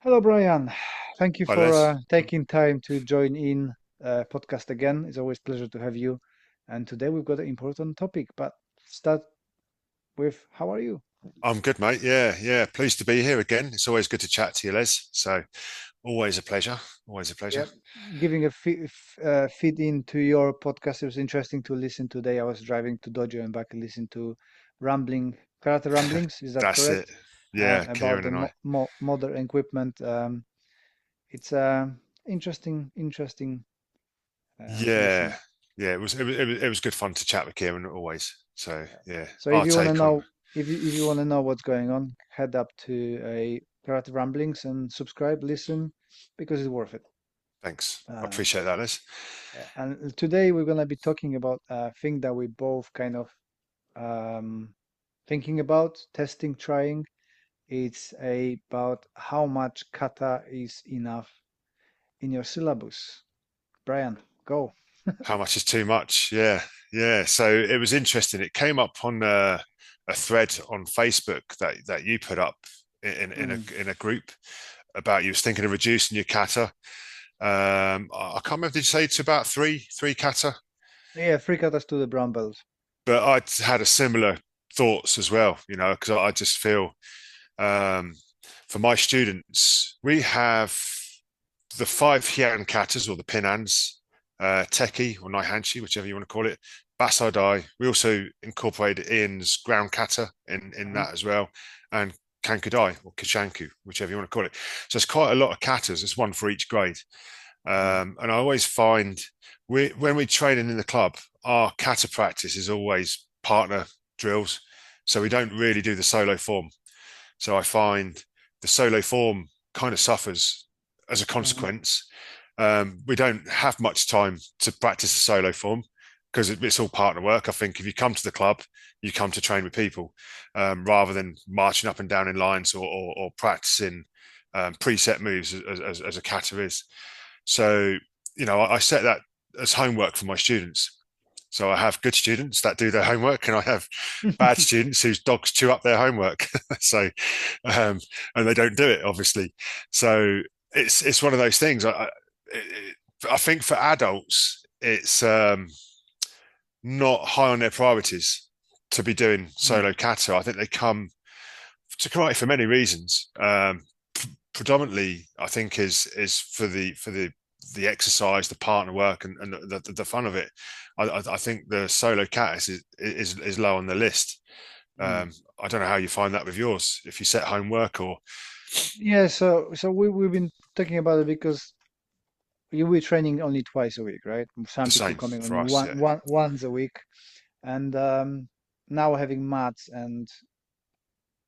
Hello, Brian. Thank you Hi, for Les. taking time to join in podcast again. It's always a pleasure to have you. And today we've got an important topic, but start with how are you? I'm good, mate. Yeah. Pleased to be here again. It's always good to chat to you, Les. So, always a pleasure. Always a pleasure. Yeah, giving a feed into your podcast. It was interesting to listen today. I was driving to Dojo and back and listened to rambling, karate ramblings. Is that That's it. correct? Yeah, About Kieran the and I. modern equipment. It's interesting to Yeah, listen. yeah. It was good fun to chat with Kieran always. So, yeah, So if our you want to take on. know if you want to know what's going on, head up to a Karate Ramblings and subscribe, listen, because it's worth it. Thanks. I Uh, appreciate that, Les. and today we're gonna be talking about a thing that we both kind of um, thinking about, testing, trying. It's about how much kata is enough in your syllabus. Brian, go. How much is too much? Yeah. So it was interesting. It came up on a thread on Facebook that you put up Mm. in a group about you was thinking of reducing your kata. I can't remember. Did you say it's about three kata? Yeah, free katas to the brown belt. But I had a similar thoughts as well. Because I just feel um, for my students, we have the five Heian katas or the pinans, teki or naihanchi, whichever you want to call it, basai. We also incorporated Ian's ground kata in Mhm. that as well, and kankudai or kishanku, whichever you want to call it. So it's quite a lot of katas. It's one for each grade. Mm. And I always find when we're training in the club, our kata practice is always partner drills. So we don't really do the solo form. So I find the solo form kind of suffers as a Mhm. consequence. We don't have much time to practice the solo form because it's all partner work. I think if you come to the club, you come to train with people rather than marching up and down in lines or practicing preset moves as a kata is. So, I set that as homework for my students. So I have good students that do their homework, and I have bad students whose dogs chew up their homework. so, um, and they don't do it, obviously. So it's one of those things. I think for adults, it's not high on their priorities to be doing Mm. solo kata. I think they come to karate for many reasons. Predominantly, I think is for the exercise, the partner work, and the fun of it. I think the solo cat is low on the list. Mm. I don't know how you find that with yours. If you set homework or Yeah, so we've been talking about it because you were training only twice a week, right? the Some people same coming for only us, yeah, once a week, and now having maths, and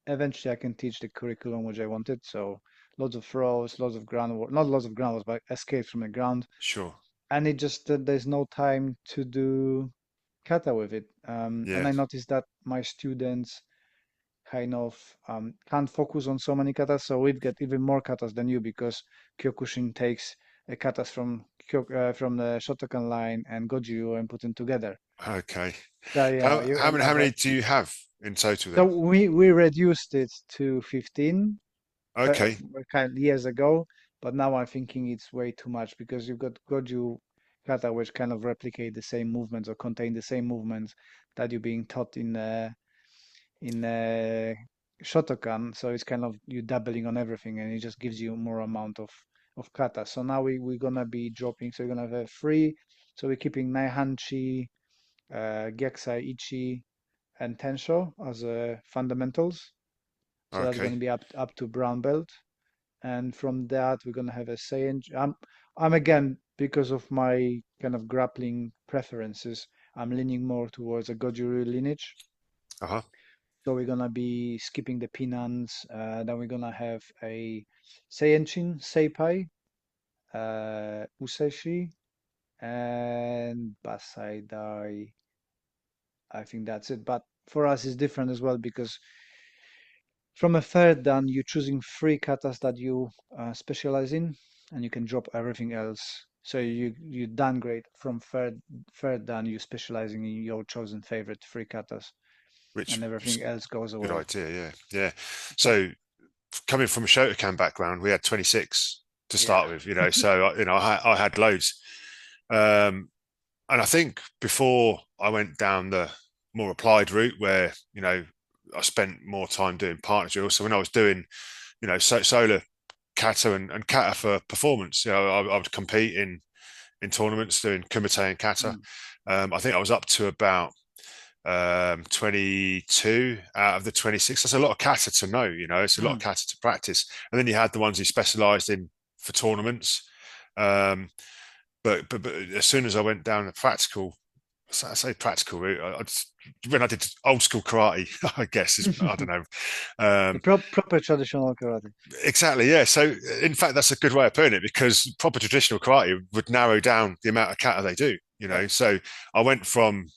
eventually I can teach the curriculum which I wanted. So lots of throws, lots of ground work, not lots of ground work, but escapes from the ground, sure, and it just there's no time to do kata with it. And yeah, I noticed that my students kind of can't focus on so many katas. So we've got even more katas than you because Kyokushin takes katas from the Shotokan line and Goju and put them together. okay. So yeah, How you how and many how but many do you have in total so then? we reduced it to 15 Okay, kind of years ago, but now I'm thinking it's way too much because you've got Goju kata which kind of replicate the same movements or contain the same movements that you're being taught in Shotokan, so it's kind of you doubling on everything, and it just gives you more amount of kata. So now we're gonna be dropping. So we're gonna have three. So we're keeping Naihanchi, Geksai, Ichi, and Tensho as fundamentals. So that's okay, gonna be up to brown belt, and from that we're gonna have a Seiin. I'm again because of my kind of grappling preferences. I'm leaning more towards a Goju lineage. uh-huh, So we're gonna be skipping the Pinans. Then we're gonna have a Seiyenshin, Seipai, Useshi, and Basai Dai. I think that's it. But for us, it's different as well because from a third dan, you're choosing three katas that you specialize in, and you can drop everything else. So you downgrade from third dan, you specializing in your chosen favorite three katas, which and is everything else goes a good away. idea, yeah. So So coming from a Shotokan background, we had 26 to start Yeah. with, so I had loads. Um, and I think before I went down the more applied route where, I spent more time doing partner drills. So when I was doing, solo kata and kata for performance, I would compete in tournaments doing kumite and kata. Mm, I think I was up to about 22 out of the 26. That's a lot of kata to know, it's a lot of mm, kata to practice. And then you had the ones who specialized in for tournaments. Um, but as soon as I went down the practical, I say practical route, when I did old school karate, I guess I don't mm. know. The Um, proper traditional karate. exactly, yeah. So in fact, that's a good way of putting it because proper traditional karate would narrow down the amount of kata they do. Yeah. So I went from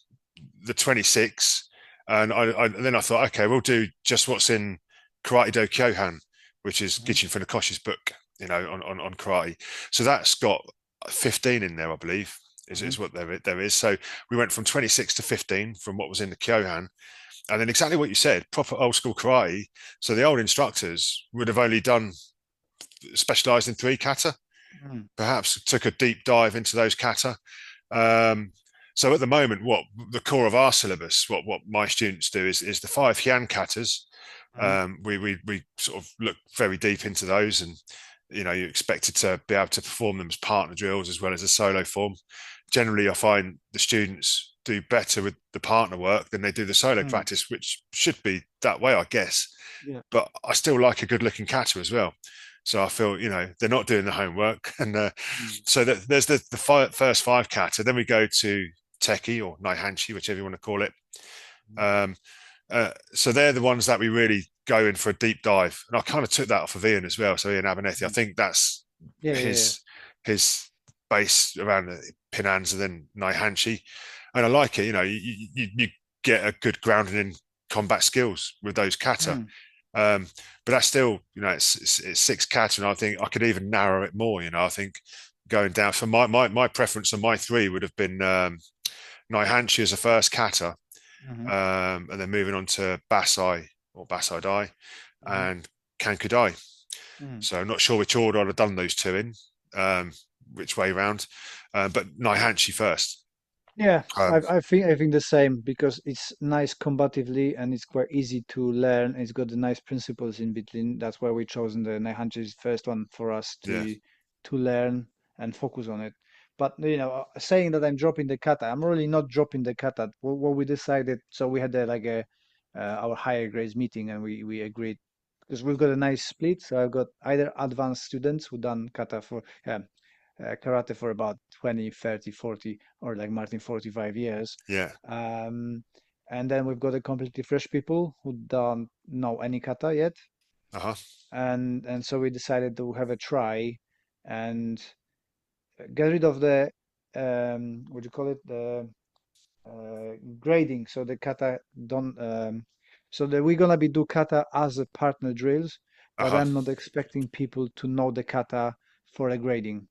the 26, and then I thought, okay, we'll do just what's in Karate Do Kyohan, which is Mhm, Gichin Funakoshi's book, on karate. So that's got 15 in there, I believe, mhm, is what there is. So we went from 26 to 15 from what was in the Kyohan. And then exactly what you said, proper old school karate. So the old instructors would have only done specialized in three kata, mm, perhaps took a deep dive into those kata. Um, so at the moment, what the core of our syllabus, what my students do is the five Hyan katas. mhm, We sort of look very deep into those, and you're expected to be able to perform them as partner drills as well as a solo form. Generally, I find the students do better with the partner work than they do the solo mm. practice, which should be that way, I guess. Yeah. But I still like a good looking kata as well. So I feel, they're not doing the homework. And Mm, so there's the first five kata. Then we go to Teki or Naihanchi, whichever you want to call it. mhm, Um, so they're the ones that we really go in for a deep dive. And I kind of took that off of Ian as well. So Ian Abernethy, I mm. think that's Yeah, yeah, yeah. his base around the Pinans and then Naihanchi. And I like it. You get a good grounding in combat skills with those kata. Mm, Um, but that's still, it's six kata, and I think I could even narrow it more. I think going down for my preference on my three would have been Naihanchi as a first kata, mhm, and then moving on to Basai or Basai Dai mhm, and Kankudai. mm. So I'm not sure which order I'd have done those two in, um, which way round, but Naihanchi first. Yeah, Um, I think the same because it's nice combatively and it's quite easy to learn. It's got the nice principles in between. That's why we chosen the 900 first one for us yeah, to learn and focus on it. But saying that I'm dropping the kata, I'm really not dropping the kata. What we decided, so we had our higher grades meeting and we agreed because we've got a nice split. So I've got either advanced students who done kata for karate for about 20, 30, 40, or like Martin, 45 years. yeah, Um, and then we've got a completely fresh people who don't know any kata yet. uh-huh, And so we decided to have a try and get rid of the what do you call it? The grading. So the kata don't so that we're gonna be do kata as a partner drills, but uh-huh, I'm not expecting people to know the kata for a grading.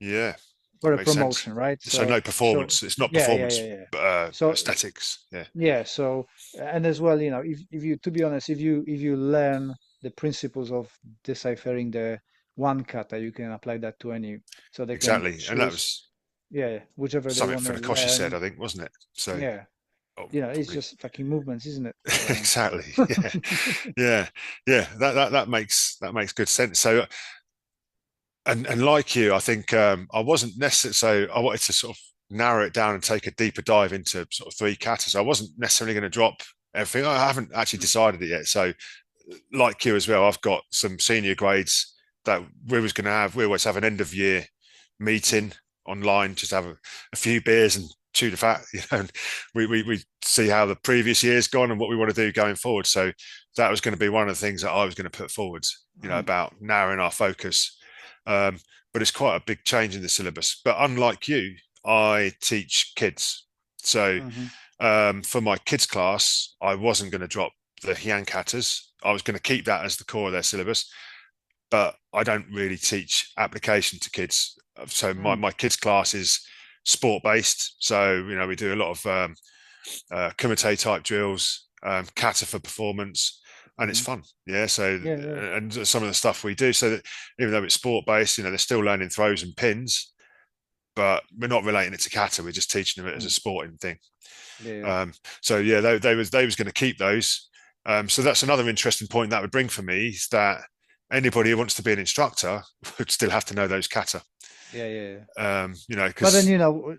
yeah. For That a makes sense. promotion, right? So no performance. It's not performance, Yeah. but So aesthetics. Yeah, yeah, so and as well, if you to be honest, if you learn the principles of deciphering the one kata, you can apply that to any, so they can exactly. And that choose, was yeah, whichever they something want to Funakoshi said, learn. I think, wasn't it? So, Yeah, oh, it's probably just fucking movements, isn't it? So exactly. Yeah, yeah, yeah. That makes good sense. So, and like you, I think I wasn't necessarily. So I wanted to sort of narrow it down and take a deeper dive into sort of three katas. I wasn't necessarily going to drop everything. I haven't actually Mm, decided it yet. So, like you as well, I've got some senior grades that we always have an end of year mm, meeting online, just have a few beers and chew the fat, and we see how the previous year's gone and what we want to do going forward. So that was going to be one of the things that I was going to put forward, mm, about narrowing our focus. Um, but it's quite a big change in the syllabus. But unlike you, I teach kids. So mhm, for my kids class, I wasn't going to drop the Hyankatas. I was going to keep that as the core of their syllabus, but I don't really teach application to kids. So my, mm, my kids class is sport based. So, we do a lot of kumite type drills, kata for performance. and it's Hmm. fun. Yeah. So, Yeah, yeah. and some of the stuff we do, so that even though it's sport based, they're still learning throws and pins, but we're not relating it to kata. We're just teaching them it as a Mm. sporting thing. Yeah, yeah. So yeah, they was going to keep those. So that's another interesting point that would bring for me is that anybody who wants to be an instructor would still have to know those kata. Yeah, yeah, yeah. But then, Because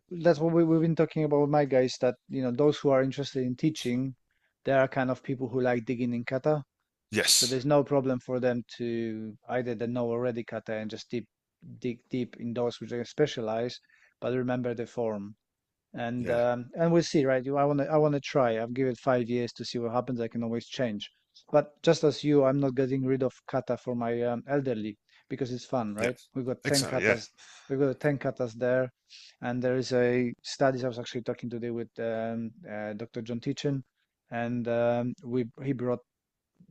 that's what we've been talking about with my guys, that, those who are interested in teaching, they are kind of people who like digging in kata. So yes, there's no problem for them to either they know already kata and just dig deep in those which are specialized, but remember the form. yeah, And we'll see, right? I wanna try. I've given it 5 years to see what happens. I can always change. But just as you, I'm not getting rid of kata for my elderly because it's fun, yeah, right? We've got 10 exactly, yeah, katas. We've got 10 katas there, and there is a studies. I was actually talking today with Dr. John Teachin, and we he brought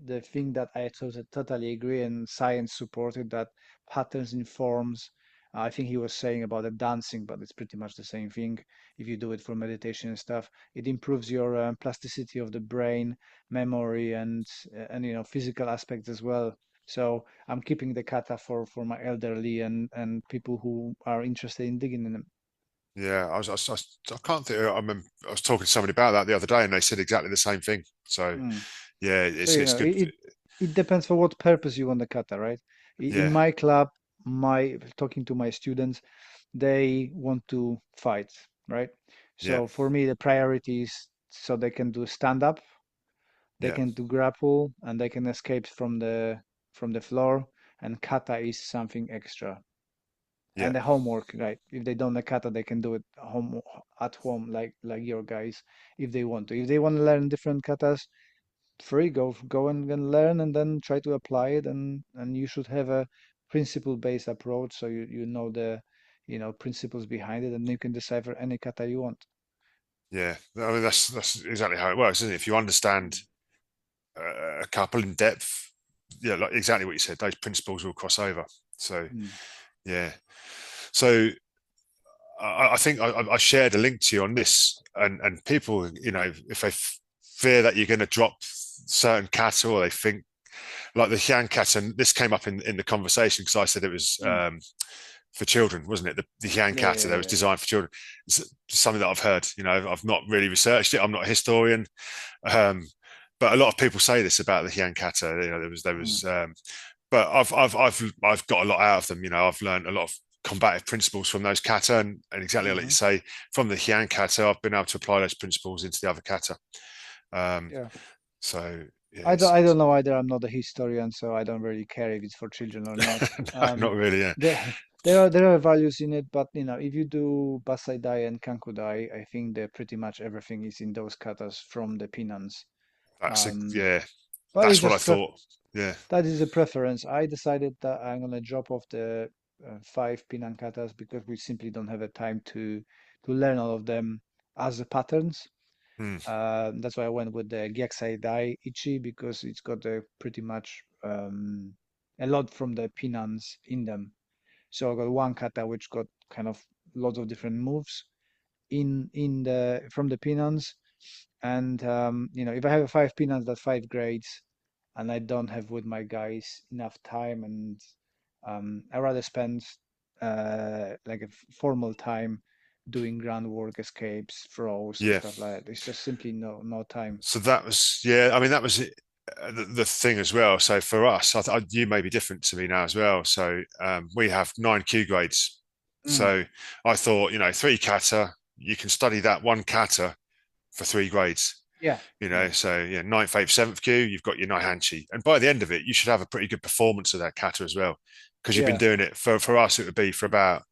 the thing that I totally agree, and science supported that patterns in forms. I think he was saying about the dancing, but it's pretty much the same thing. If you do it for meditation and stuff, it improves your plasticity of the brain, memory, and physical aspects as well. So I'm keeping the kata for my elderly and people who are interested in digging in them. yeah. I can't think. I remember I was talking to somebody about that the other day, and they said exactly the same thing. So Mm. yeah, So it's good. it depends for what purpose you want the kata, right? In Yeah, my club, my talking to my students, they want to fight, right? yeah, So for me, the priority is so they can do stand up, they yeah, can do grapple, and they can escape from the floor. And kata is something extra. yeah, And the homework, right? If they don't know kata, they can do it at home, like your guys, if they want to. If they want to learn different katas, free, go and learn, and then try to apply it, and you should have a principle based approach, so you know the principles behind it, and you can decipher any kata you want. yeah. I mean, that's exactly how it works, isn't it? If you understand a couple in depth, yeah, like exactly what you said, those principles will cross over. So Mm. yeah. So I think I shared a link to you on this, and people, if they fear that you're going to drop certain kata, or they think like the Hyang kata, and this came up in the conversation because I said it was Mm. for children, wasn't it? The Hyang Yeah, kata yeah, that was yeah, yeah. designed for children. It's something that I've heard. I've not really researched it. I'm not a historian, um, but a lot of people say this about the Hyang kata. There Mm. was but I've got a lot out of them. I've learned a lot of combative principles from those kata, and exactly like you Hmm. say, from the Hyang kata, I've been able to apply those principles into the other kata. Um, Yeah. so yeah, I don't know either. I'm not a historian, so I don't really care if it's for children or not. no, not really. Yeah, There, there are values in it, but if you do Basai Dai and Kanku Dai, I think that pretty much everything is in those katas from the Pinans. Um, yeah, but it's that's what I just thought. Yeah, that is a preference. I decided that I'm gonna drop off the five Pinan katas because we simply don't have the time to learn all of them as the patterns. mm, That's why I went with the Gyakusai Dai Ichi because it's got pretty much a lot from the Pinans in them. So I got one kata which got kind of lots of different moves in the from the Pinans, and if I have five Pinans, that's 5 grades, and I don't have with my guys enough time, and I rather spend like a formal time doing groundwork, escapes, throws, and yeah. stuff like that. It's just simply no time. So that was, yeah. I mean, that was the thing as well. So for us, you may be different to me now as well. So we have 9 Q grades. Mm, So I thought, 3 kata, you can study that one kata for 3 grades. yeah, yeah, So yeah, ninth, eighth, seventh Q, you've got your Naihanchi, and by the end of it, you should have a pretty good performance of that kata as well, because you've been yeah. doing it for us. It would be for about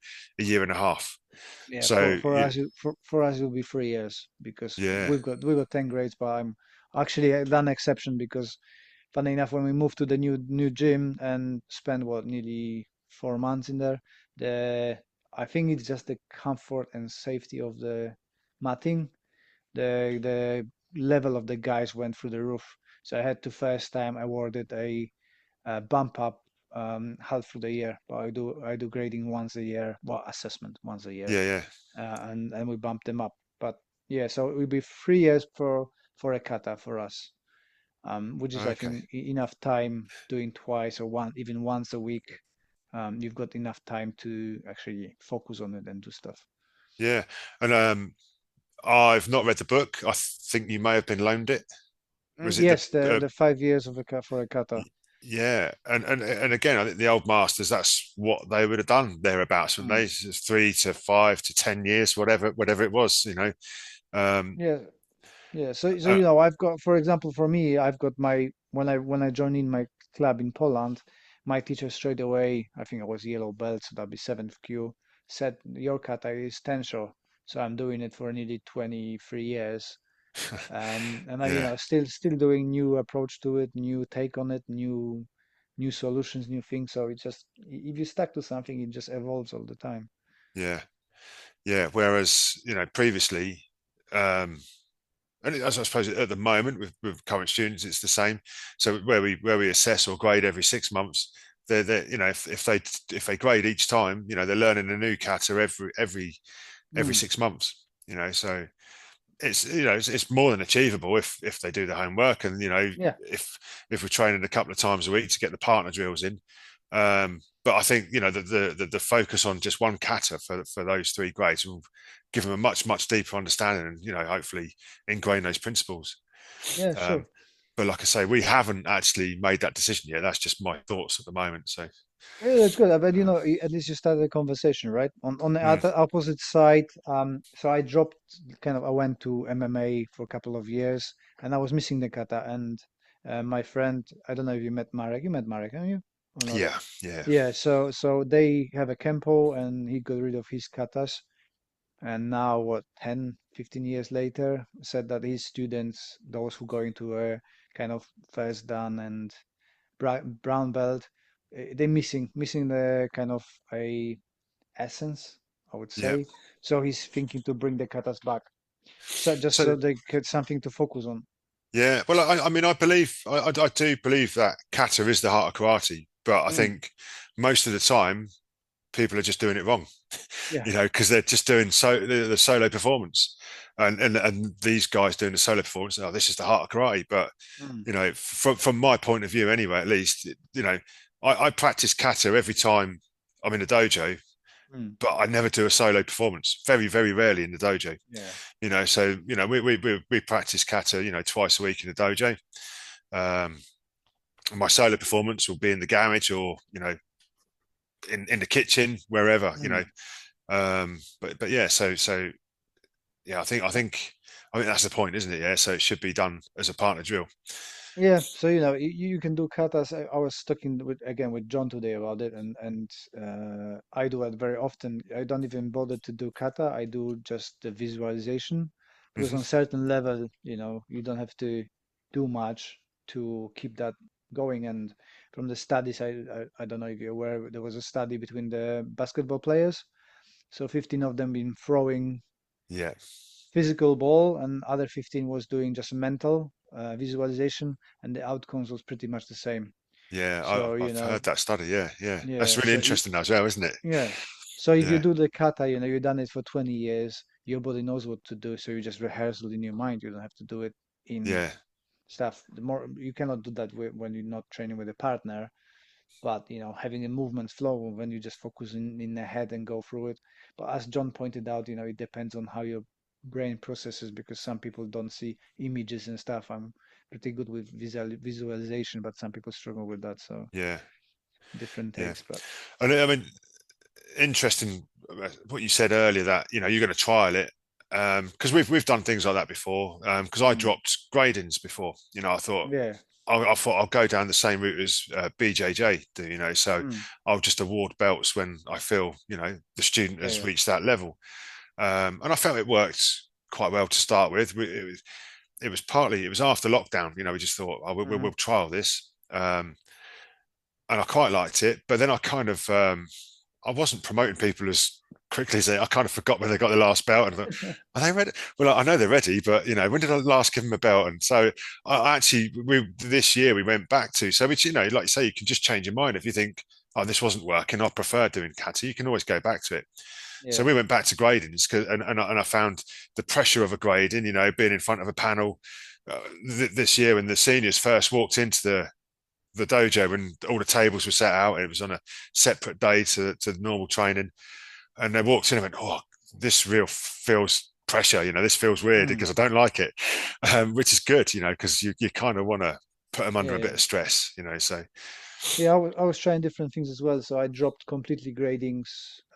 a year and a half. Yeah, for So for us for us it'll be 3 years because yeah, we've got 10 grades, but I'm actually done exception because funny enough, when we moved to the new gym and spent what nearly 4 months in there, the I think it's just the comfort and safety of the matting. The level of the guys went through the roof. So I had to first time awarded a bump up half through the year. But I do grading once a year, well assessment once a year, yeah. and we bumped them up. But yeah, so it will be 3 years for a kata for us. which is, I Okay. think, enough time doing twice or even once a week. You've got enough time to actually focus on it and do stuff. Yeah. And I've not read the book. I think you may have been loaned it. Was it the Yes, the 5 years of for a kata. yeah, and again, I think the old masters, that's what they would have done thereabouts, wouldn't they? Mm. It's 3 to 5 to 10 years, whatever it was, you know. Um, Yeah, yeah. So uh, I've got, for example, for me, I've got my when I joined in my club in Poland, my teacher straight away, I think I was yellow belt, so that'd be seventh Q, said your kata is tensho. So I'm doing it for nearly 23 years, and I, yeah, still doing new approach to it, new take on it, new solutions, new things. So it's just if you stuck to something, it just evolves all the time. yeah, yeah. Whereas, previously, um, and as I suppose at the moment with current students, it's the same. So where we assess or grade every 6 months, they're if they grade each time, they're learning a new kata every Mm. 6 months. So it's more than achievable if they do the homework, and Yeah. if we're training a couple of times a week to get the partner drills in. But I think the focus on just one kata for those three grades will give them a much deeper understanding, and hopefully ingrain those principles. Yeah, um, sure. but like I say, we haven't actually made that decision yet. That's just my thoughts at the moment. So Yeah, that's good. But um, at least you started a conversation, right? On the mm, other opposite side, so I dropped I went to MMA for a couple of years, and I was missing the kata. And my friend, I don't know if you met Marek. You met Marek, haven't you? Or not? yeah, yeah, Yeah. So they have a kempo, and he got rid of his katas. And now, what, 10, 15 years later, said that his students, those who go into a kind of first dan and brown belt, they're missing the kind of a essence, I would yeah. say. So he's thinking to bring the katas back, so just So so they get something to focus on. yeah, well, I mean, I do believe that kata is the heart of karate, but I Mm, think most of the time people are just doing it wrong, yeah. because they're just doing the solo performance, and these guys doing the solo performance. Oh, this is the heart of karate, but Mm, from my point of view, anyway, at least, I practice kata every time I'm in a dojo, mm, but I never do a solo performance. Very, very rarely in the dojo. yeah. So we practice kata, twice a week in the dojo. Um, my solo performance will be in the garage, or in the kitchen, wherever. Mm. But yeah, so yeah, I think that's the point, isn't it? Yeah, so it should be done as a partner drill. Yeah, so you can do katas. I was talking with John today about it, and I do it very often. I don't even bother to do kata. I do just the visualization because on Hmm. certain level, you don't have to do much to keep that going. And from the studies, I don't know if you're aware, there was a study between the basketball players. So 15 of them been throwing Yeah, physical ball, and other 15 was doing just mental visualization, and the outcomes was pretty much the same. yeah, So I've heard that study. Yeah, yeah, that's yeah, really interesting as well, isn't it? yeah. So if you Yeah, do the kata, you've done it for 20 years, your body knows what to do, so you just rehearse it in your mind. You don't have to do it in yeah, stuff. The more you cannot do that when you're not training with a partner, but having a movement flow when you just focus in the head and go through it. But as John pointed out, it depends on how your brain processes, because some people don't see images and stuff. I'm pretty good with visualization, but some people struggle with that. So yeah, different yeah. takes. But And I mean, interesting what you said earlier, that you're going to trial it, because we've done things like that before. Because I mm, dropped gradings before. I thought yeah. I thought I'll go down the same route as BJJ do. So Mm, I'll just award belts when I feel the student yeah, has yeah. reached that level. And I felt it worked quite well to start with. It was after lockdown. We just thought, oh, Hmm. we'll trial this. And I quite liked it, but then I kind of I wasn't promoting people as quickly as I kind of forgot when they got the last belt, and I thought, are they ready? Well, I know they're ready, but when did I last give them a belt? And so I actually, this year we went back to, so which like you say, you can just change your mind if you think, oh, this wasn't working, I prefer doing kata, you can always go back to it. So Yeah. we went back to gradings, and I found the pressure of a grading, being in front of a panel. this year when the seniors first walked into the dojo and all the tables were set out. It was on a separate day to the normal training, and they walked in and went, "Oh, this real feels pressure. This feels weird Mm. because I don't like it," which is good, because you kind of want to put them under Yeah, a bit yeah. of stress, So Yeah, I was trying different things as well. So I dropped completely gradings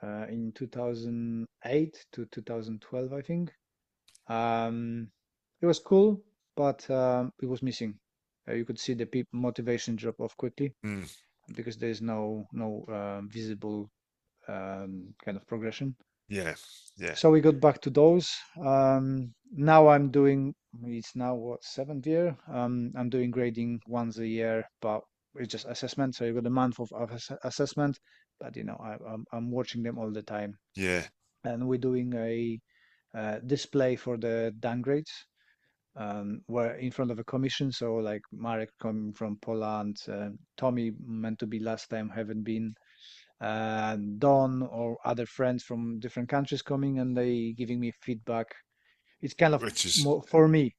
in 2008 to 2012, I think. It was cool, but it was missing. You could see the people motivation drop off quickly mm, because there is no visible kind of progression. yeah, yeah, So we got back to those. Now I'm doing, it's now what, seventh year? I'm doing grading once a year, but it's just assessment. So you got a month of assessment, but I'm watching them all the time. yeah, And we're doing a display for the downgrades. We're in front of a commission. So like Marek coming from Poland, Tommy meant to be last time, haven't been. Don or other friends from different countries coming and they giving me feedback. It's kind of which is more for me,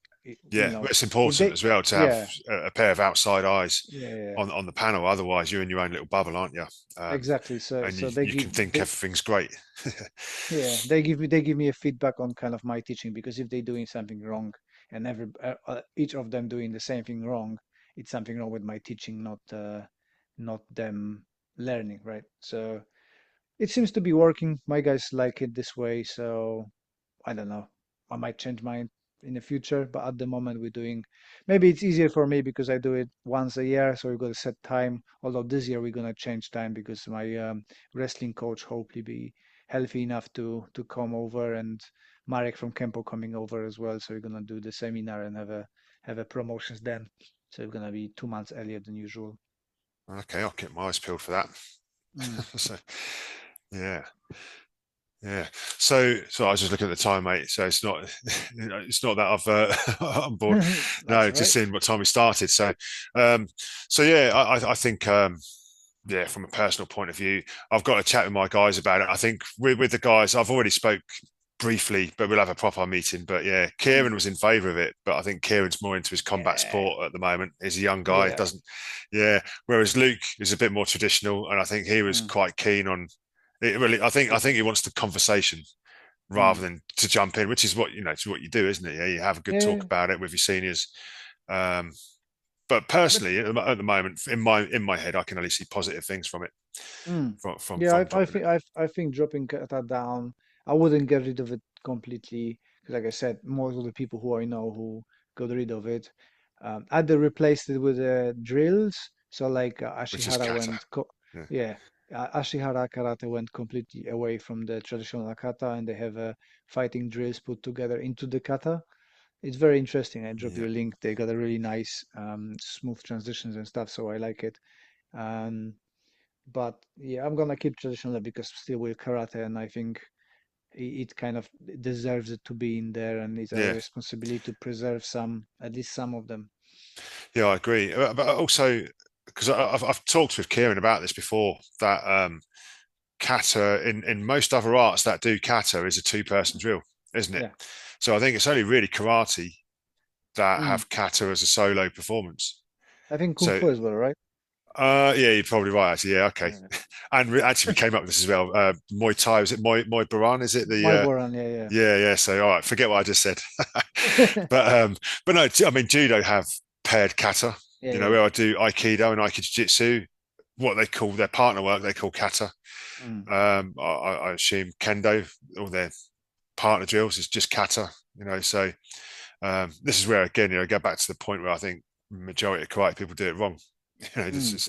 yeah, but it's if important they, as well to have yeah, a pair of outside eyes yeah, yeah, on the panel. Otherwise, you're in your own little bubble, aren't you? Um, exactly. So, and you so they you give, can think they, everything's great. yeah, they give me a feedback on kind of my teaching because if they're doing something wrong and each of them doing the same thing wrong, it's something wrong with my teaching, not them learning, right? So it seems to be working. My guys like it this way, so I don't know. I might change mine in the future, but at the moment we're doing. Maybe it's easier for me because I do it once a year, so we've got a set time. Although this year we're gonna change time because my wrestling coach hopefully be healthy enough to come over, and Marek from Kempo coming over as well. So we're gonna do the seminar and have a promotions then. So we're gonna be 2 months earlier than usual. Okay, I'll keep my eyes peeled for that. Mm. So, yeah, yeah. So I was just looking at the time, mate. So it's not, it's not that I'm bored. That's No, all just right. seeing what time we started. Um, so yeah, I think, yeah, from a personal point of view, I've got to chat with my guys about it. I think with the guys, I've already spoke briefly, but we'll have a proper meeting. But yeah, Mm. Kieran was in favour of it, but I think Kieran's more into his combat Yeah, sport at the moment. He's a young guy, yeah. doesn't, yeah. Whereas Luke is a bit more traditional, and I think he was Mm. quite keen on it. Really, I think he wants the conversation rather Mm. than to jump in, which is what it's what you do, isn't it? Yeah, you have a good talk Yeah, about it with your seniors. Um, but but personally, at the moment, in my head, I can only see positive things from it, mm, from yeah, from I dropping it. think I think dropping Kata down, I wouldn't get rid of it completely because, like I said, most of the people who I know who got rid of it, either replaced it with drills. So like Which is Ashihara kata. Yeah, yeah, Ashihara Karate went completely away from the traditional kata, and they have fighting drills put together into the kata. It's very interesting. I drop yeah, you a link. They got a really nice, smooth transitions and stuff, so I like it. Um, but yeah, I'm gonna keep traditional because still with karate, and I think it kind of deserves it to be in there, and it's our yeah, responsibility to preserve at least some of them. yeah. I agree. But also, because I've talked with Kieran about this before, that kata in most other arts that do kata is a two-person drill, isn't it? Yeah. So I think it's only really karate that Mm. have kata as a solo performance. I think kung So fu as well, right? yeah, you're probably right. Actually, yeah, okay. Yeah. And actually, we came up with this as well. Muay Thai, is it Muay Baran? Is it My the Boran, yeah, yeah, yeah. So all right, forget what I just said. yeah. But no, I mean judo have paired kata. Yeah, Where yeah. I do aikido and aikido jiu-jitsu, what they call their partner work, they call kata. Mm. I assume kendo or their partner drills is just kata. So this is where again, I go back to the point where I think majority of karate people do it wrong. This Mm. is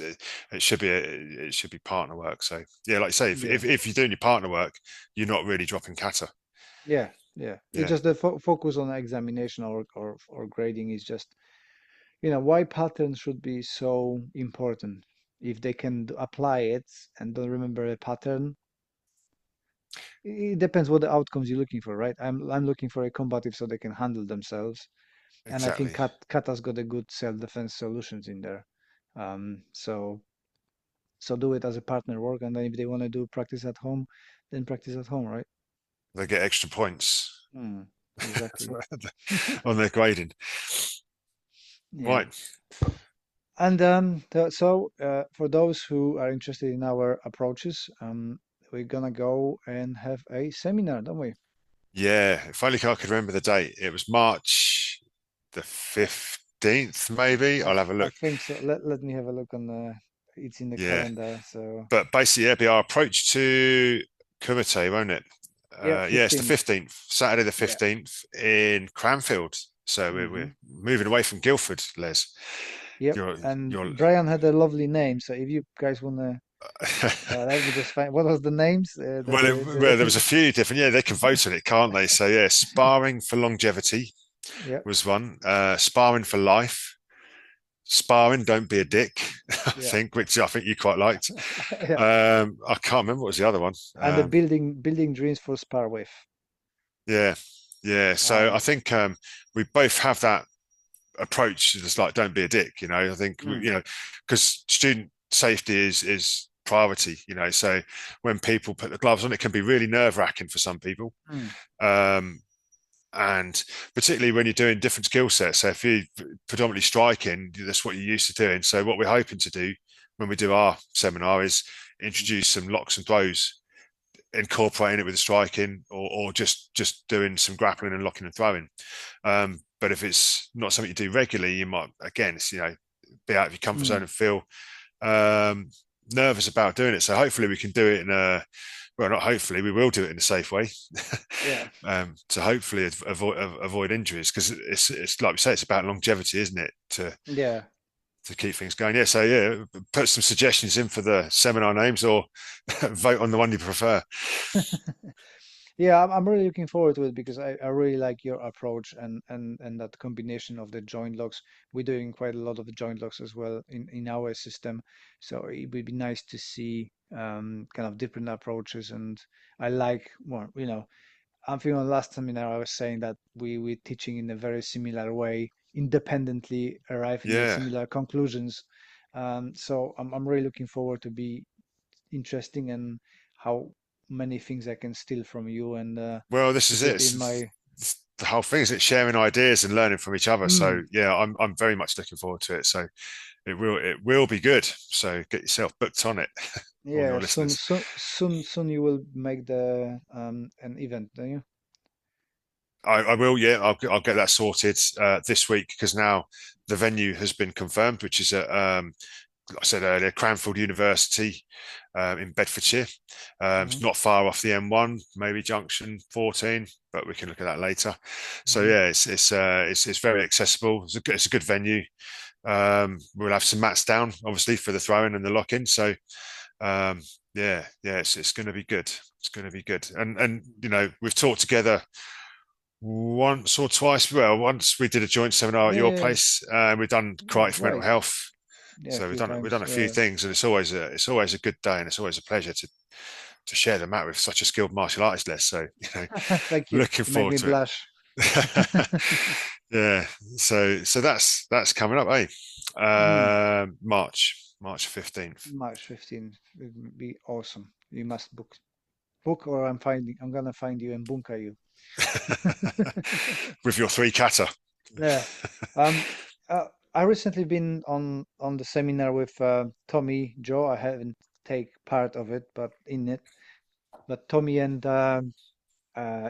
it should be it should be partner work. So yeah, like you say, if, Yeah, if if you're doing your partner work, you're not really dropping kata. yeah, yeah. It's Yeah, just the focus on examination or grading is just, why patterns should be so important. If they can apply it and don't remember a pattern, it depends what the outcomes you're looking for, right? I'm looking for a combative so they can handle themselves, and I think exactly. Kata's got a good self-defense solutions in there. So do it as a partner work, and then if they want to do practice at home, then practice at home, right? They get extra points Hmm, exactly. on their grading. Yeah. Right. And for those who are interested in our approaches, we're gonna go and have a seminar, don't we? Yeah. If only I could remember the date. It was March the 15th, maybe. I'll have a I look. think so. Let me have a look on the. It's in the Yeah. calendar, so But basically, yeah, be our approach to Kumite, won't it? yeah, Yeah, it's the 15th. 15th, Saturday the Yeah. 15th in Cranfield. So we're Hmm. moving away from Guildford, Les. Yep. You're, And you're, Brian had a lovely name, so if you guys wanna, let me just find what was the names. well, there was a few different, yeah, they can vote on it, can't they? So, yeah, sparring for longevity Yeah, was one, sparring for life, sparring, don't be a dick, I yeah, think, which I think you quite liked. yeah. I can't remember what was the other one. And the building dreams for spar with. Yeah, yeah. So I Um, think we both have that approach. It's like don't be a dick, you know. I think mm, because student safety is priority, you know. So when people put the gloves on, it can be really nerve wracking for some people, mm, um, and particularly when you're doing different skill sets. So if you're predominantly striking, that's what you're used to doing. So what we're hoping to do when we do our seminar is mm, introduce some locks and throws, incorporating it with the striking, or just doing some grappling and locking and throwing. But if it's not something you do regularly, you might again, it's, be out of your comfort zone mm. and feel um, nervous about doing it. So hopefully we can do it in a well, not hopefully, we will do it in a safe way Yeah, to hopefully avoid injuries because it's like we say, it's about longevity, isn't it? yeah. To keep things going. Yeah. So yeah, put some suggestions in for the seminar names or vote on the one you prefer. Yeah, I'm really looking forward to it because I really like your approach and that combination of the joint locks. We're doing quite a lot of the joint locks as well in our system, so it would be nice to see kind of different approaches. And I like more, I think on last seminar I was saying that we're teaching in a very similar way, independently arriving at Yeah. similar conclusions. So I'm really looking forward to be interesting and how many things I can steal from you and Well, this is put it. it in my. It's the whole thing is it sharing ideas and learning from each other. So Mm, yeah, I'm very much looking forward to it. So it will be good. So get yourself booked on it, all yeah, your soon, listeners. soon, soon, soon you will make the an event, don't you? I will. Yeah, I'll get that sorted this week because now the venue has been confirmed, which is at like I said earlier, Cranfield University in Bedfordshire. Hmm. It's not far off the M1, maybe junction 14, but we can look at that later. So Hmm. yeah, it's very accessible. It's a good venue. We'll have some mats down, obviously, for the throwing and the lock-in. So um, yeah, it's going to be good. It's going to be good. And we've talked together once or twice. Well, once we did a joint seminar at Yeah, your yeah, place, and we've done karate for mental right. health. Yeah, a So we've few done times. a few Yeah. things, and it's always a good day, and it's always a pleasure to share the mat with such a skilled martial artist, Les. So Thank you. looking You make forward me to it. blush. Yeah. So that's coming up, eh? Mm, March 15th. March 15th. It would be awesome. You must book, or I'm gonna find you and bunker you. With your three kata. Yeah. Um, I recently been on the seminar with Tommy Joe. I haven't take part of it, but in it. But Tommy and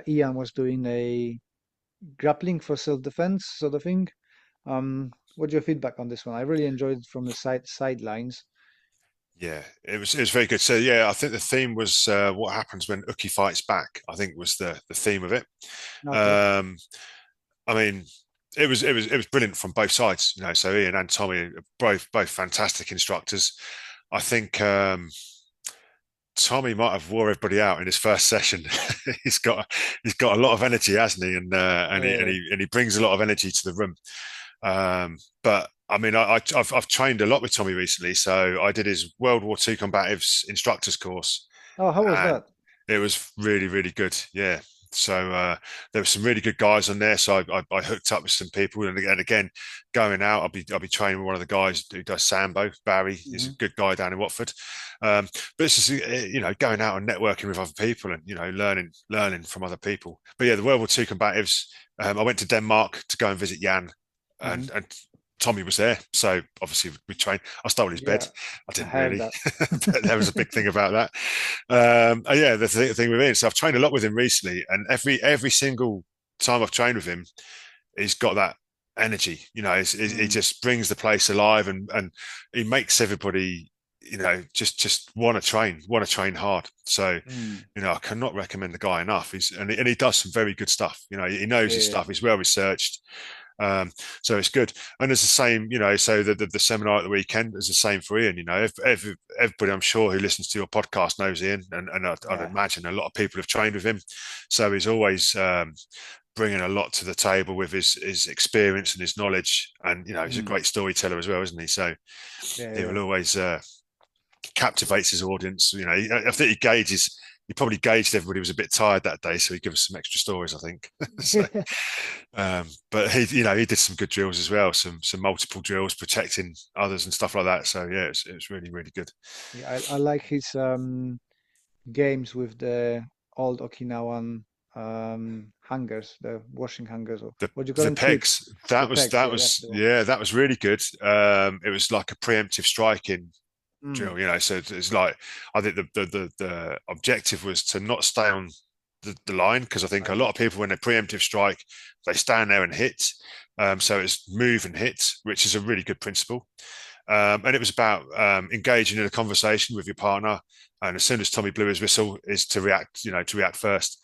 Ian was doing a grappling for self-defense sort of thing. What's your feedback on this one? I really enjoyed it from the sidelines. Yeah, it was very good. So yeah, I think the theme was what happens when Uki fights back. I think was the theme of it. Okay. Um, I mean, it was brilliant from both sides. So Ian and Tommy are both fantastic instructors. I think Tommy might have wore everybody out in his first session. he's got he's got a lot of energy, hasn't he? And he brings a lot of energy to the room. But I mean, I've trained a lot with Tommy recently. So I did his World War II combatives instructors course, Oh, how was and that? it was really, really good. Yeah. So there were some really good guys on there. So I hooked up with some people, and again, going out, I'll be training with one of the guys who does sambo. Barry is Hmm. a good guy down in Watford. But it's just going out and networking with other people, and learning from other people. But yeah, the World War II combatives. I went to Denmark to go and visit Jan, Hmm. and Tommy was there, so obviously we trained. I stole his bed. Yeah, I I didn't heard really, that. but there was a big thing about that. Yeah, the thing with him. So I've trained a lot with him recently, and every single time I've trained with him, he's got that energy. He Mm, just brings the place alive, and he makes everybody, just want to train hard. So, mm. I cannot recommend the guy enough. And he does some very good stuff. He knows his Yeah. stuff. He's well researched. Um, so it's good. And it's the same, so the seminar at the weekend is the same for Ian. Everybody I'm sure who listens to your podcast knows Ian, and I'd Yeah. imagine a lot of people have trained with him. So he's always bringing a lot to the table with his experience and his knowledge. And, he's a Mm. great storyteller as well, isn't he? So Yeah, he yeah. will always captivates his audience. I think he probably gauged everybody was a bit tired that day, so he gave us some extra stories, I think. So, Yeah. but he did some good drills as well, some multiple drills protecting others and stuff like that. So yeah, it's really really good. Yeah, I like his games with the old Okinawan hangers, the washing hangers, or The what do you call the them? pegs Clips. The that was pegs, that yeah, that's was the one. yeah that was really good. It was like a preemptive striking Mm, drill, so it's like I think the objective was to not stay on the line, because I think a right. lot of people when they preemptive strike they stand there and hit. So it's move and hit, which is a really good principle. And it was about engaging in a conversation with your partner. And as soon as Tommy blew his whistle, is to react, to react first.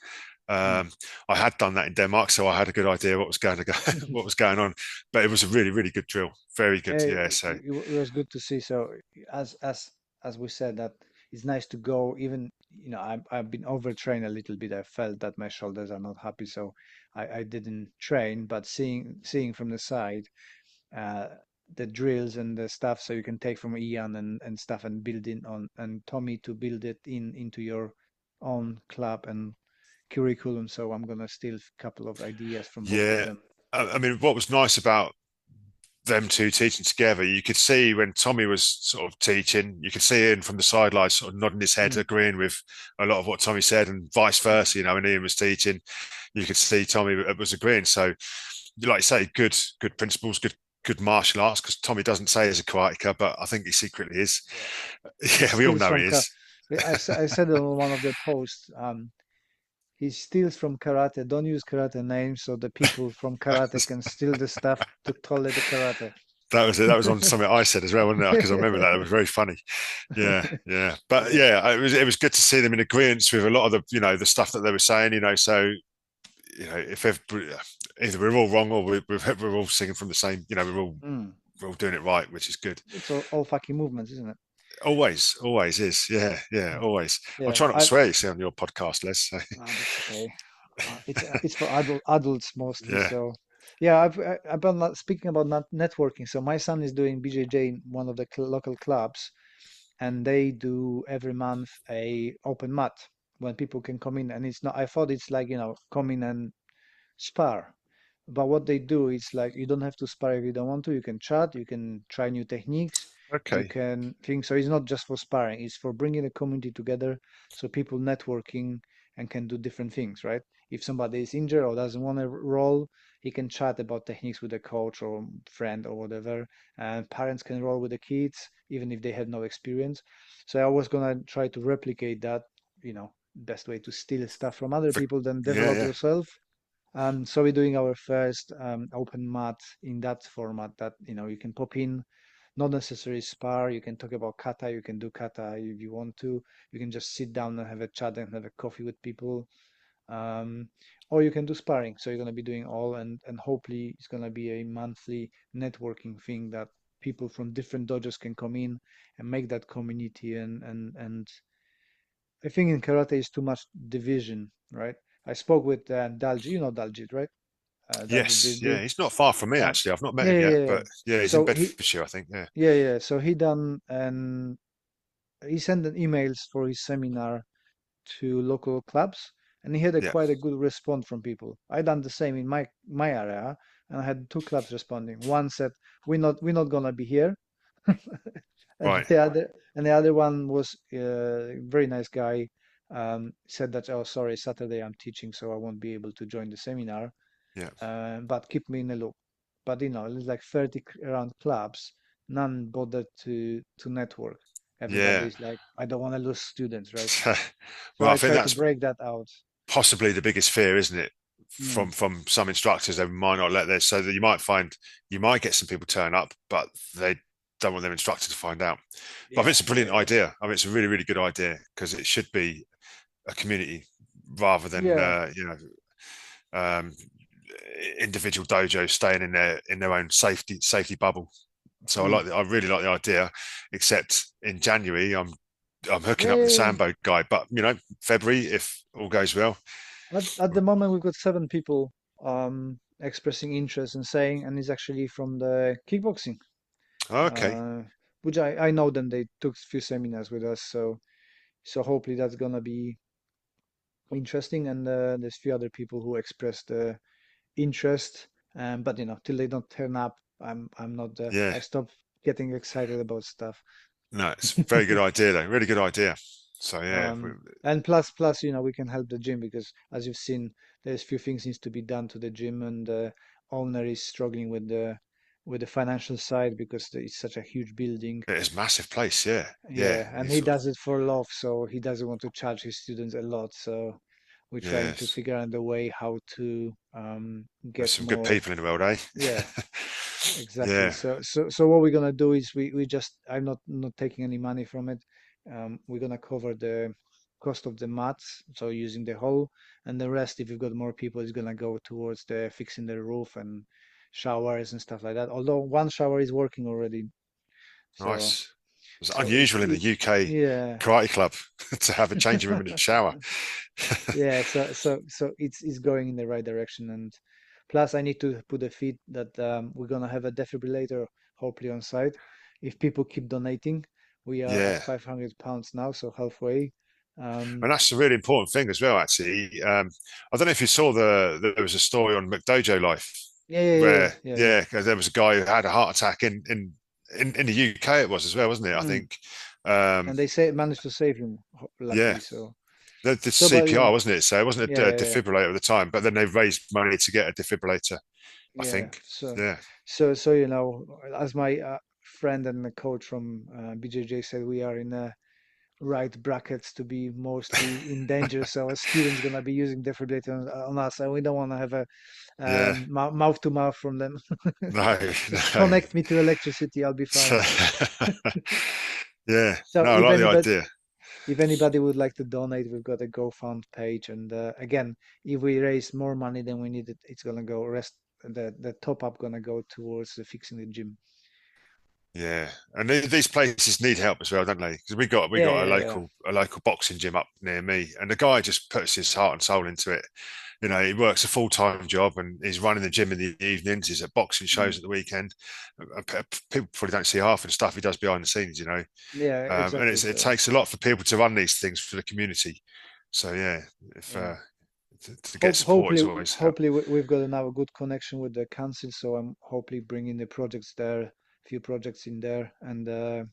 Mm. Um, I had done that in Denmark, so I had a good idea what was going to go, what was going on. But it was a really, really good drill, very good. Yeah, Yeah. So it was good to see. So as we said, that it's nice to go. Even I've been overtrained a little bit. I felt that my shoulders are not happy, so I didn't train. But seeing from the side, uh, the drills and the stuff, so you can take from Ian and stuff and build in on and Tommy to build it into your own club and curriculum. So I'm gonna steal a couple of ideas from both of yeah, them. I mean, what was nice about them two teaching together, you could see when Tommy was sort of teaching, you could see Ian from the sidelines sort of nodding his head, Mm, agreeing with a lot of what Tommy said, and vice mm. versa. When Ian was teaching, you could see Tommy was agreeing. So, like you say, good principles, good martial arts. Because Tommy doesn't say he's a karateka, but I think he secretly is. Yeah. He Yeah, we all steals know he from is. I said on one of the posts, he steals from karate. Don't use karate names so the people from karate can steal the stuff to tolerate the karate. That was it. That was on something I said as well, wasn't it? Because I remember that. It was very funny. Yeah, yeah. But Yeah. yeah, it was good to see them in agreement with a lot of the the stuff that they were saying. So if either we're all wrong or we're all singing from the same. Mm. We're all doing it right, which is good. It's all fucking movements, isn't it? Always, always is. Yeah, yeah, Mm. always. I'm Yeah, trying not to swear, you see, on your podcast, Les. So. that's okay. It's for adults mostly. Yeah, So yeah, I've been speaking about not networking. So my son is doing BJJ in one of the local clubs, and they do every month a open mat when people can come in. And it's not. I thought it's like come in and spar. But what they do is like you don't have to spar if you don't want to. You can chat, you can try new techniques, you okay. can think. So it's not just for sparring, it's for bringing the community together so people networking and can do different things, right? If somebody is injured or doesn't want to roll, he can chat about techniques with a coach or friend or whatever. And parents can roll with the kids, even if they have no experience. So I was gonna try to replicate that, best way to steal stuff from other For, people than yeah, develop yeah. yourself. So we're doing our first open mat in that format that you can pop in, not necessarily spar. You can talk about kata. You can do kata if you want to. You can just sit down and have a chat and have a coffee with people, um, or you can do sparring. So you're gonna be doing all, and hopefully it's gonna be a monthly networking thing that people from different dojos can come in and make that community. And I think in karate is too much division, right? I spoke with Daljit. You know Daljit, right? Daljit Yes, yeah. Bilgi. He's not far from me, Um, actually. I've not met yeah, him yeah, yet, yeah, yeah. but yeah, he's in So he, Bedfordshire, I think. Yeah, yeah, yeah. So he done and he sent an emails for his seminar to local clubs, and he had a yeah. quite a good response from people. I done the same in my area, and I had two clubs responding. One said, "We're not gonna be here," and Right. the other one was very nice guy. Said that, "Oh, sorry, Saturday I'm teaching, so I won't be able to join the seminar. Yeah. But keep me in the loop." but there's like 30 around clubs. None bothered to network. Yeah. Everybody's like, I don't want to lose students, right? So Well, I I think try to that's break that out. possibly the biggest fear, isn't it? Mm. From some instructors, they might not let this, so that you might find you might get some people turn up, but they don't want their instructor to find out. But I think Yeah, it's a brilliant yeah, idea. I mean, it's a really, really good idea because it should be a community rather than yeah. um, individual dojos staying in their own safety bubble. So Mm. I really like the idea. Except in January, I'm hooking Yeah, up with yeah, the yeah. Sambo guy, but February, if all goes well. At the moment, we've got 7 people expressing interest and saying, and it's actually from the kickboxing, Okay, uh, which I know them. They took a few seminars with us, so hopefully that's gonna be interesting. And there's a few other people who expressed interest, but till they don't turn up, I'm not yeah, I stop getting excited about stuff. no, it's a very good idea though, really good idea. So yeah, And plus, we can help the gym because, as you've seen, there's few things needs to be done to the gym, and the owner is struggling with the financial side because it's such a huge building. it is a massive place. Yeah, yeah, Yeah, and it's he does it for love, so he doesn't want to charge his students a lot. So we're trying to yes. figure out a way how to There's get some good more. people in the world, eh? Yeah, exactly. Yeah, So what we're gonna do is we just I'm not taking any money from it. We're gonna cover the cost of the mats, so using the hole, and the rest, if you've got more people, is gonna go towards the fixing the roof and showers and stuff like that. Although one shower is working already, so nice. It's so unusual in the UK yeah. karate club to have a changing room and a shower. Yeah, so it's going in the right direction, and plus I need to put a feed that we're gonna have a defibrillator hopefully on site. If people keep donating, we are at Yeah, 500 pounds now, so halfway. and Um, that's a really important thing as well. Actually, I don't know if you saw there was a story on McDojo Life yeah, yeah, yeah, where yeah, yeah. yeah, 'cause there was a guy who had a heart attack in the UK. It was as well, wasn't it? I Mm. think. Um, And they say managed to save him, yeah, luckily. So, the but CPR wasn't it? So it wasn't yeah, a yeah, yeah. defibrillator at the time, but then they raised money to get a defibrillator. I Yeah. think. So, Yeah, so, so as my friend and the coach from BJJ said, we are in a right brackets to be mostly in danger. So a student's gonna be using defibrillator on us, and we don't want to have a yeah. mouth to mouth from them. No, Just no. connect me to electricity, I'll be fine. So, yeah, So no, I like the idea. if anybody would like to donate, we've got a GoFund page, and again, if we raise more money than we need, it's gonna go rest. The top up gonna go towards fixing the gym. Yeah, and these places need help as well, don't they? Because we Yeah, got yeah, yeah. a local boxing gym up near me, and the guy just puts his heart and soul into it. He works a full-time job and he's running the gym in the evenings. He's at boxing shows Mm. at the weekend. People probably don't see half of the stuff he does behind the scenes. Yeah, And exactly. it So. takes a lot for people to run these things for the community. So yeah, if Yeah. to get support is always help. Hopefully we've got now a good connection with the council, so I'm hopefully bringing the projects there, few projects in there, and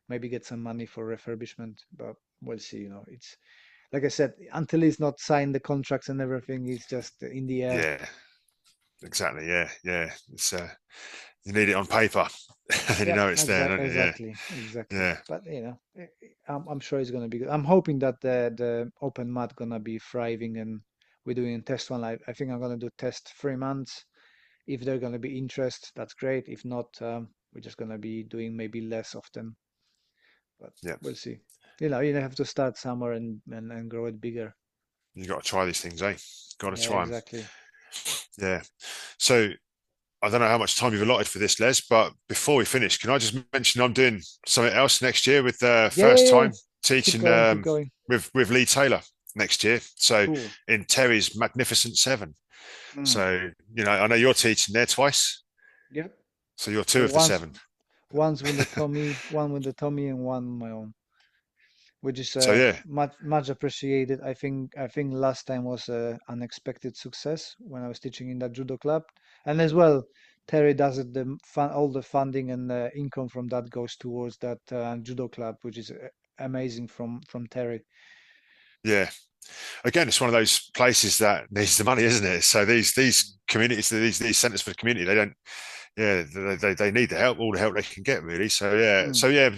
maybe get some money for refurbishment. But we'll see. It's like I said, until it's not signed the contracts and everything, it's just in the air. Yeah, exactly. Yeah, yeah. It's you need it on paper, and you Yeah, know it's there, don't you? Yeah, exactly. yeah, But I'm sure it's gonna be good. I'm hoping that the open mat gonna be thriving, and we're doing a test one. I think I'm gonna do test 3 months. If they're gonna be interest, that's great. If not, we're just gonna be doing maybe less often. But yeah. we'll see. You have to start somewhere and grow it bigger. You got to try these things, eh? Got to Yeah, try them. exactly. Yeah. So I don't know how much time you've allotted for this, Les, but before we finish, can I just mention I'm doing something else next year with Yeah, yeah, first yeah. time teaching Keep going. with Lee Taylor next year. So Cool. in Terry's Magnificent Seven. Mm. So I know you're teaching there twice. Yep. So you're two So of the once seven. once with the Tommy, one with the Tommy, and one my own, which is So yeah, much appreciated. I think last time was a unexpected success when I was teaching in that judo club, and as well, Terry does it. All the funding and the income from that goes towards that judo club, which is amazing from Terry. yeah. again, it's one of those places that needs the money, isn't it? So these communities, these centres for the community, they don't, yeah, they need the help, all the help they can get, really. Mm, So yeah,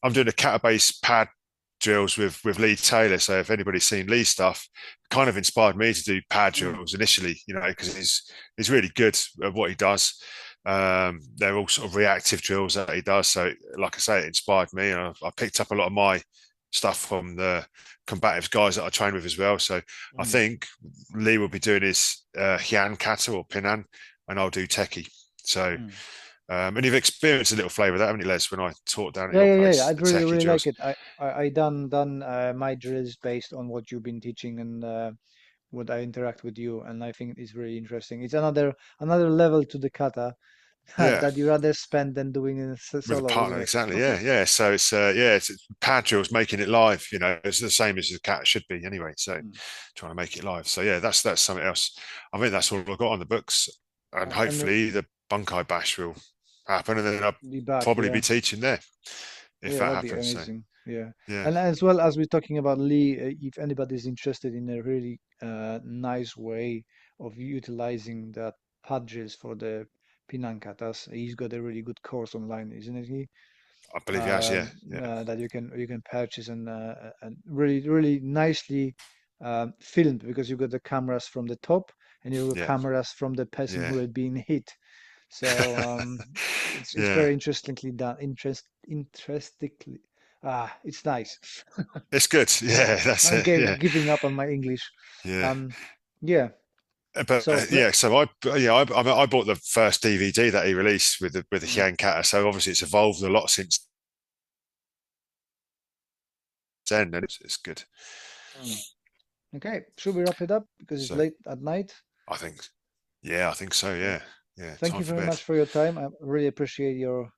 I'm doing a kata based pad drills with Lee Taylor. So if anybody's seen Lee's stuff, kind of inspired me to do pad mm, drills initially, you know, because he's really good at what he does. They're all sort of reactive drills that he does. So, like I say, it inspired me, and I picked up a lot of my stuff from the combative guys that I train with as well. So, I mm, think Lee will be doing his Hyan Kata or Pinan, and I'll do Teki. So, mm. and you've experienced a little flavour of that, haven't you, Les? When I taught down at Yeah, your yeah, yeah. place, I'd the really, Teki really like drills. it. I done my drills based on what you've been teaching and what I interact with you, and I think it's really interesting. It's another level to the kata Yeah, that you rather spend than doing it with a solo, isn't partner, it? exactly. Yeah, yeah. So it's pad drills, making it live. You know, it's the same as the cat should be anyway. So Mm. trying to make it live. So yeah, that's something else. I think that's all I've got on the books, and And hopefully the Bunkai Bash will happen, and then I'll be back, probably be yeah. teaching there if Yeah, that that'd be happens. So amazing. Yeah. yeah, And as well as we're talking about Lee, if anybody's interested in a really nice way of utilizing that pad drills for the Pinankatas, he's got a really good course online, isn't he? I believe he has. Yeah, Um, yeah, that you can purchase and really nicely filmed because you got the cameras from the top and you got yeah, cameras from the person yeah, who had been hit. So it's yeah. very interestingly done. Interestingly, it's nice. It's good. Yeah, that's I'm it. Yeah, giving up on my English. yeah. Um, yeah. But So yeah, so I bought the first DVD that he released with the mm, Hyan Kata. So obviously it's evolved a lot since then, and it's good. mm. Okay, should we wrap it up because it's So late at night? I think, yeah, I think so. Yeah. Yeah, yeah. Thank Time you for very bed. much for your time. I really appreciate your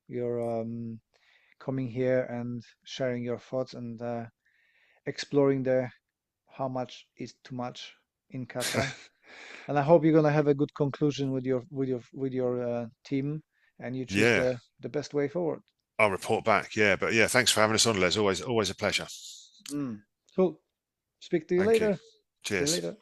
coming here and sharing your thoughts and exploring the how much is too much in kata. And I hope you're gonna have a good conclusion with your team and you choose Yeah, the best way forward. I'll report back. Yeah, but yeah, thanks for having us on, Les. Always a pleasure. Mm. Cool. Speak to you Thank you. later. See you Cheers. later.